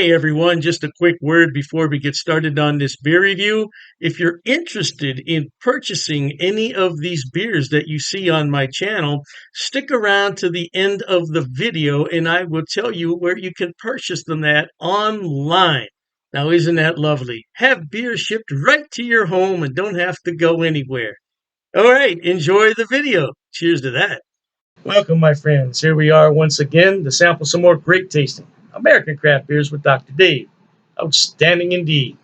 Hey everyone, just a quick word before we get started on this beer review. If you're interested in purchasing any of these beers that you see on my channel, stick around to the end of the video and I will tell you where you can purchase them at online. Now, isn't that lovely? Have beer shipped right to your home and don't have to go anywhere. All right, enjoy the video. Cheers to that. Welcome, my friends. Here we are once again to sample some more great tasting American craft beers with Dr. Dave. Outstanding indeed.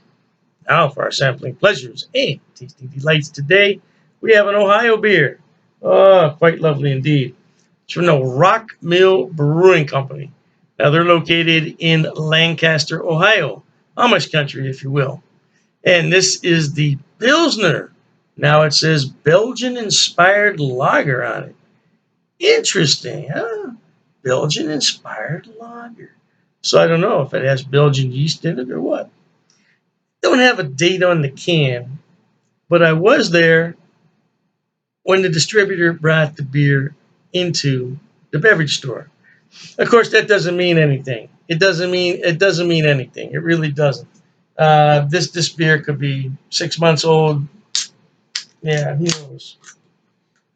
Now for our sampling pleasures and tasting delights today, we have an Ohio beer. Oh, quite lovely indeed. It's from the Rockmill Brewing Company. Now they're located in Lancaster, Ohio, Amish country, if you will. And this is the Pilsner. Now it says Belgian-inspired lager on it. Interesting, huh? Belgian-inspired lager. So I don't know if it has Belgian yeast in it or what. Don't have a date on the can, but I was there when the distributor brought the beer into the beverage store. Of course, that doesn't mean anything. It doesn't mean anything. It really doesn't. This beer could be 6 months old. Yeah, who knows?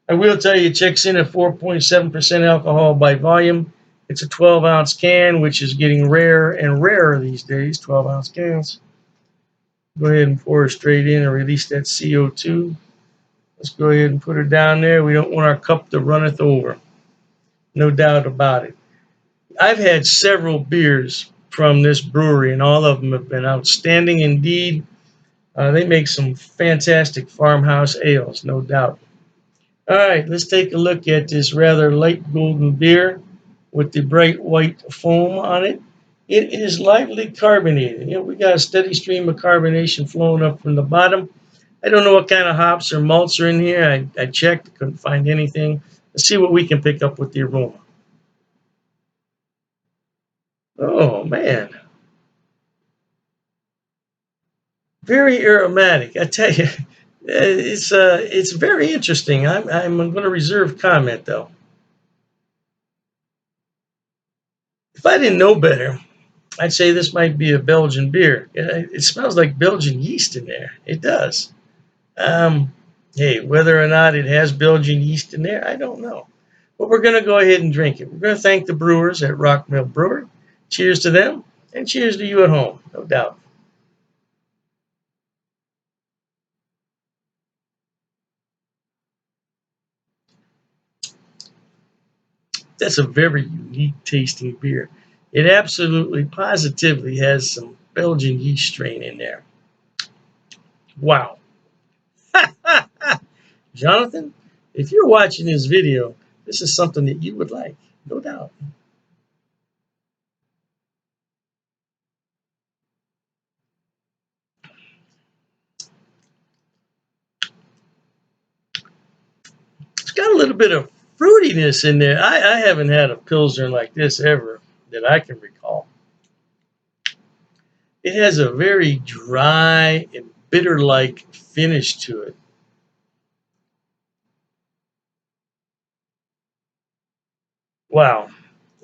I will tell you, it checks in at 4.7% alcohol by volume. It's a 12-ounce can, which is getting rarer and rarer these days, 12-ounce cans. Go ahead and pour it straight in and release that CO2. Let's go ahead and put her down there. We don't want our cup to runneth over. No doubt about it. I've had several beers from this brewery, and all of them have been outstanding indeed. They make some fantastic farmhouse ales, no doubt. All right, let's take a look at this rather light golden beer with the bright white foam on it. It is lightly carbonated. We got a steady stream of carbonation flowing up from the bottom. I don't know what kind of hops or malts are in here. I checked, couldn't find anything. Let's see what we can pick up with the aroma. Oh, man. Very aromatic. I tell you, it's very interesting. I'm going to reserve comment, though. If I didn't know better, I'd say this might be a Belgian beer. It smells like Belgian yeast in there. It does. Hey, whether or not it has Belgian yeast in there, I don't know. But we're going to go ahead and drink it. We're going to thank the brewers at Rockmill Brewery. Cheers to them, and cheers to you at home, no doubt. That's a very unique tasting beer. It absolutely, positively has some Belgian yeast strain in there. Wow. Jonathan, if you're watching this video, this is something that you would like, no doubt. It's got a little bit of fruitiness in there. I haven't had a Pilsner like this ever that I can recall. It has a very dry and bitter-like finish to it. Wow.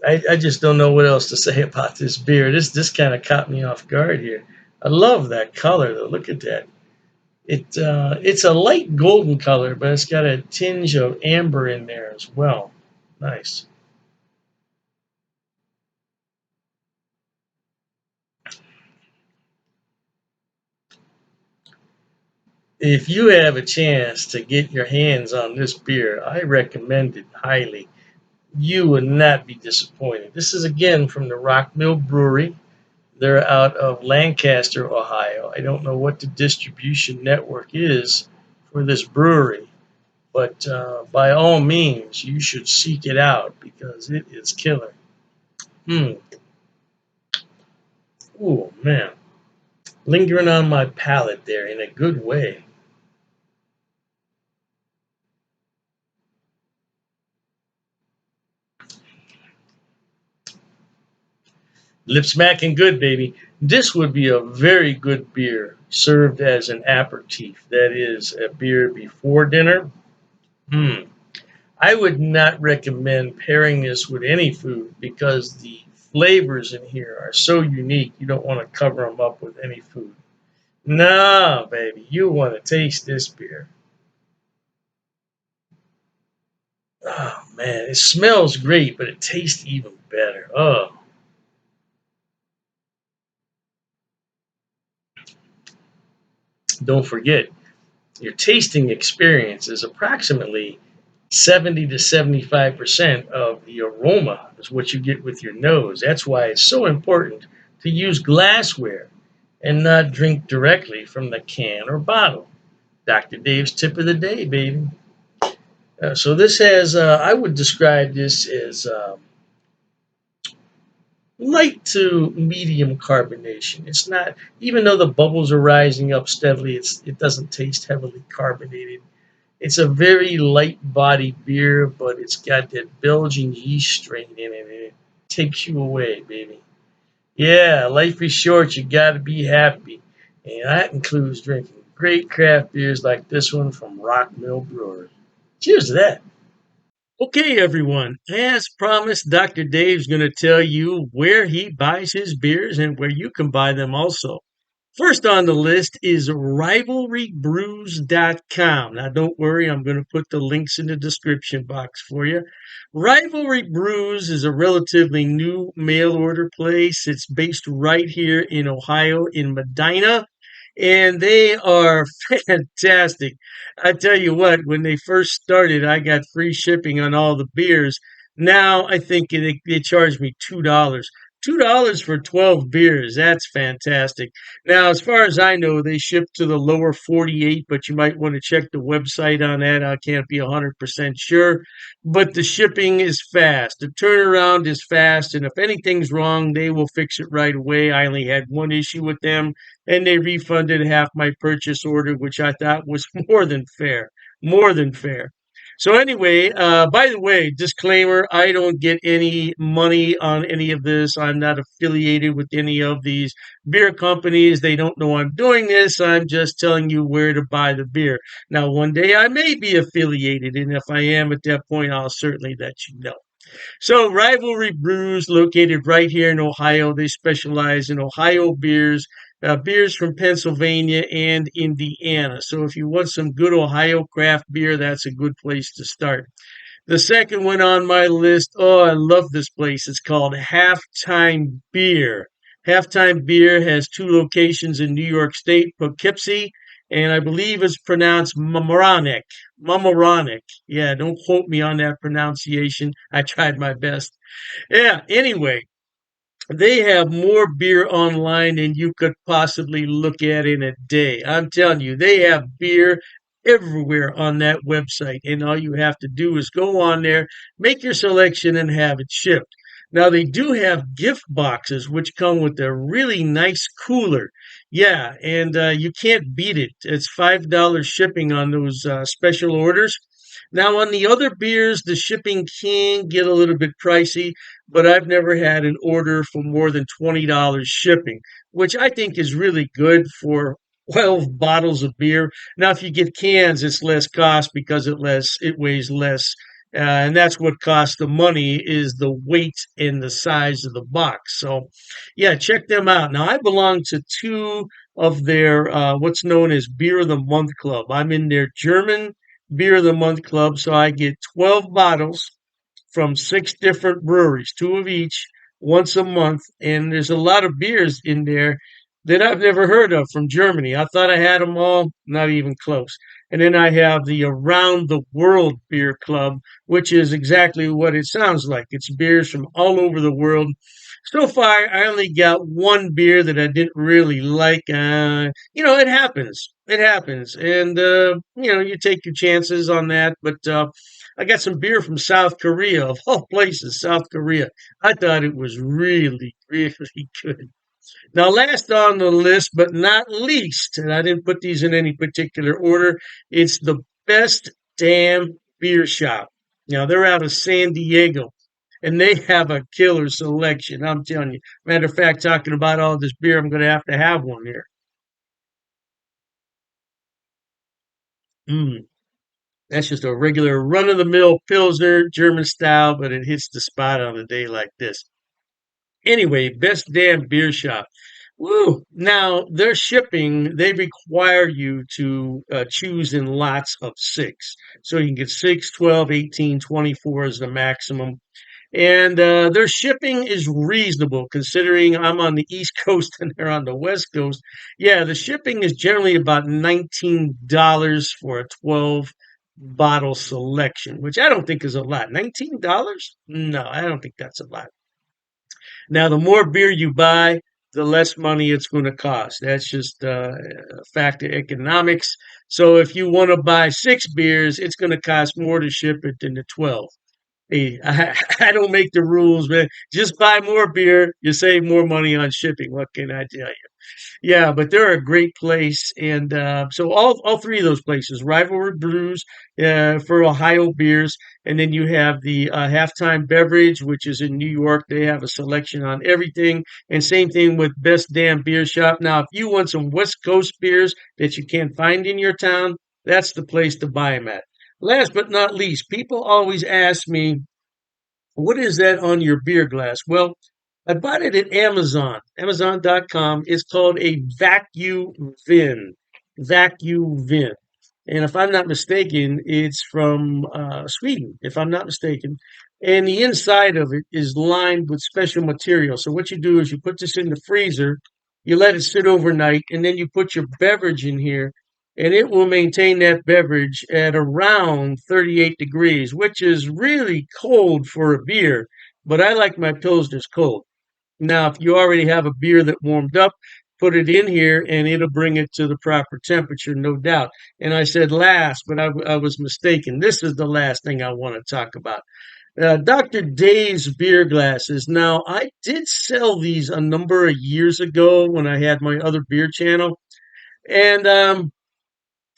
I just don't know what else to say about this beer. This kind of caught me off guard here. I love that color, though. Look at that. It's a light golden color, but it's got a tinge of amber in there as well. Nice. If you have a chance to get your hands on this beer, I recommend it highly. You will not be disappointed. This is again from the Rockmill Brewery. They're out of Lancaster, Ohio. I don't know what the distribution network is for this brewery, but by all means, you should seek it out because it is killer. Oh, man. Lingering on my palate there in a good way. Lip smacking good, baby. This would be a very good beer served as an aperitif. That is a beer before dinner. I would not recommend pairing this with any food because the flavors in here are so unique, you don't want to cover them up with any food. No, baby, you want to taste this beer. Oh man, it smells great, but it tastes even better. Oh, don't forget, your tasting experience is approximately 70 to 75% of the aroma is what you get with your nose. That's why it's so important to use glassware and not drink directly from the can or bottle. Dr. Dave's tip of the day, baby. So this has, I would describe this as light to medium carbonation. It's not, even though the bubbles are rising up steadily, it doesn't taste heavily carbonated. It's a very light body beer, but it's got that Belgian yeast strain in it, and it takes you away, baby. Yeah, life is short. You got to be happy, and that includes drinking great craft beers like this one from Rockmill Brewery. Cheers to that. Okay, everyone. As promised, Dr. Dave's going to tell you where he buys his beers and where you can buy them also. First on the list is rivalrybrews.com. Now, don't worry, I'm going to put the links in the description box for you. Rivalry Brews is a relatively new mail order place. It's based right here in Ohio, in Medina, and they are fantastic. I tell you what, when they first started, I got free shipping on all the beers. Now I think they charge me $2. $2 for 12 beers. That's fantastic. Now, as far as I know, they ship to the lower 48, but you might want to check the website on that. I can't be 100% sure. But the shipping is fast. The turnaround is fast. And if anything's wrong, they will fix it right away. I only had one issue with them, and they refunded half my purchase order, which I thought was more than fair. More than fair. So anyway, by the way, disclaimer: I don't get any money on any of this. I'm not affiliated with any of these beer companies. They don't know I'm doing this. I'm just telling you where to buy the beer. Now, one day I may be affiliated, and if I am at that point, I'll certainly let you know. So, Rivalry Brews, located right here in Ohio, they specialize in Ohio beers, beers from Pennsylvania and Indiana. So, if you want some good Ohio craft beer, that's a good place to start. The second one on my list, oh, I love this place. It's called Halftime Beer. Halftime Beer has two locations in New York State, Poughkeepsie, and I believe it's pronounced Mamaroneck. Mamaroneck. Yeah, don't quote me on that pronunciation. I tried my best. Yeah, anyway, they have more beer online than you could possibly look at in a day. I'm telling you, they have beer everywhere on that website. And all you have to do is go on there, make your selection, and have it shipped. Now, they do have gift boxes, which come with a really nice cooler. Yeah, and you can't beat it. It's $5 shipping on those special orders. Now, on the other beers, the shipping can get a little bit pricey, but I've never had an order for more than $20 shipping, which I think is really good for 12 bottles of beer. Now, if you get cans, it's less cost because it weighs less. And that's what costs the money is the weight and the size of the box. So, yeah, check them out. Now, I belong to two of their what's known as Beer of the Month Club. I'm in their German Beer of the Month Club, so I get 12 bottles from six different breweries, two of each, once a month. And there's a lot of beers in there that I've never heard of from Germany. I thought I had them all, not even close. And then I have the Around the World Beer Club, which is exactly what it sounds like. It's beers from all over the world. So far, I only got one beer that I didn't really like. It happens. It happens. And, you take your chances on that. But I got some beer from South Korea, of all places, South Korea. I thought it was really, really good. Now, last on the list, but not least, and I didn't put these in any particular order, it's the Best Damn Beer Shop. Now, they're out of San Diego, and they have a killer selection. I'm telling you. Matter of fact, talking about all this beer, I'm going to have one here. Mm, that's just a regular run of the mill Pilsner, German style, but it hits the spot on a day like this. Anyway, best damn beer shop. Woo! Now, their shipping, they require you to choose in lots of six. So you can get 6, 12, 18, 24 is the maximum. And their shipping is reasonable considering I'm on the East Coast and they're on the West Coast. Yeah, the shipping is generally about $19 for a 12 bottle selection, which I don't think is a lot. $19? No, I don't think that's a lot. Now, the more beer you buy, the less money it's going to cost. That's just a fact of economics. So if you want to buy six beers, it's going to cost more to ship it than the 12. Hey, I don't make the rules, man. Just buy more beer. You save more money on shipping. What can I tell you? Yeah, but they're a great place, and so all three of those places, Rivalry Brews for Ohio beers, and then you have the Halftime Beverage, which is in New York. They have a selection on everything, and same thing with Best Damn Beer Shop. Now, if you want some West Coast beers that you can't find in your town, that's the place to buy them at. Last but not least, people always ask me, what is that on your beer glass? Well, I bought it at Amazon, Amazon.com. It's called a vacuum vin. Vacuum vin. And if I'm not mistaken, it's from Sweden, if I'm not mistaken. And the inside of it is lined with special material. So what you do is you put this in the freezer, you let it sit overnight, and then you put your beverage in here, and it will maintain that beverage at around 38 degrees, which is really cold for a beer. But I like my Pilsners cold. Now, if you already have a beer that warmed up, put it in here and it'll bring it to the proper temperature, no doubt. And I said last, but I was mistaken. This is the last thing I want to talk about. Dr. Dave's beer glasses. Now, I did sell these a number of years ago when I had my other beer channel. And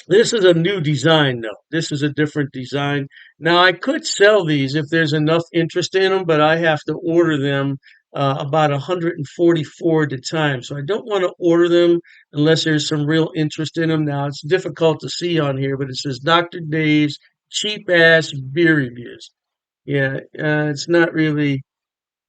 this is a new design, though. This is a different design. Now, I could sell these if there's enough interest in them, but I have to order them about 144 at a time. So I don't want to order them unless there's some real interest in them. Now, it's difficult to see on here, but it says Dr. Dave's cheap ass beer reviews. Yeah, it's not really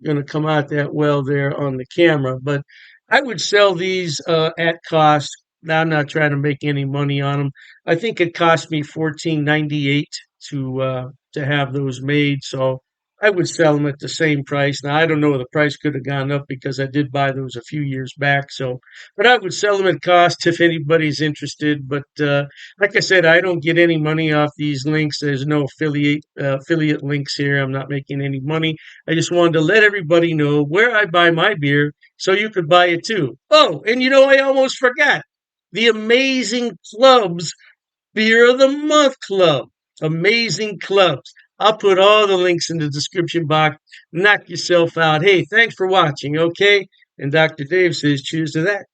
going to come out that well there on the camera. But I would sell these at cost. Now I'm not trying to make any money on them. I think it cost me 14.98 to have those made. So I would sell them at the same price. Now I don't know, the price could have gone up because I did buy those a few years back. So, but I would sell them at cost if anybody's interested. But like I said, I don't get any money off these links. There's no affiliate links here. I'm not making any money. I just wanted to let everybody know where I buy my beer so you could buy it too. Oh, and you know, I almost forgot the Amazing Clubs Beer of the Month Club. Amazing Clubs. I'll put all the links in the description box. Knock yourself out. Hey, thanks for watching, okay? And Dr. Dave says cheers to that.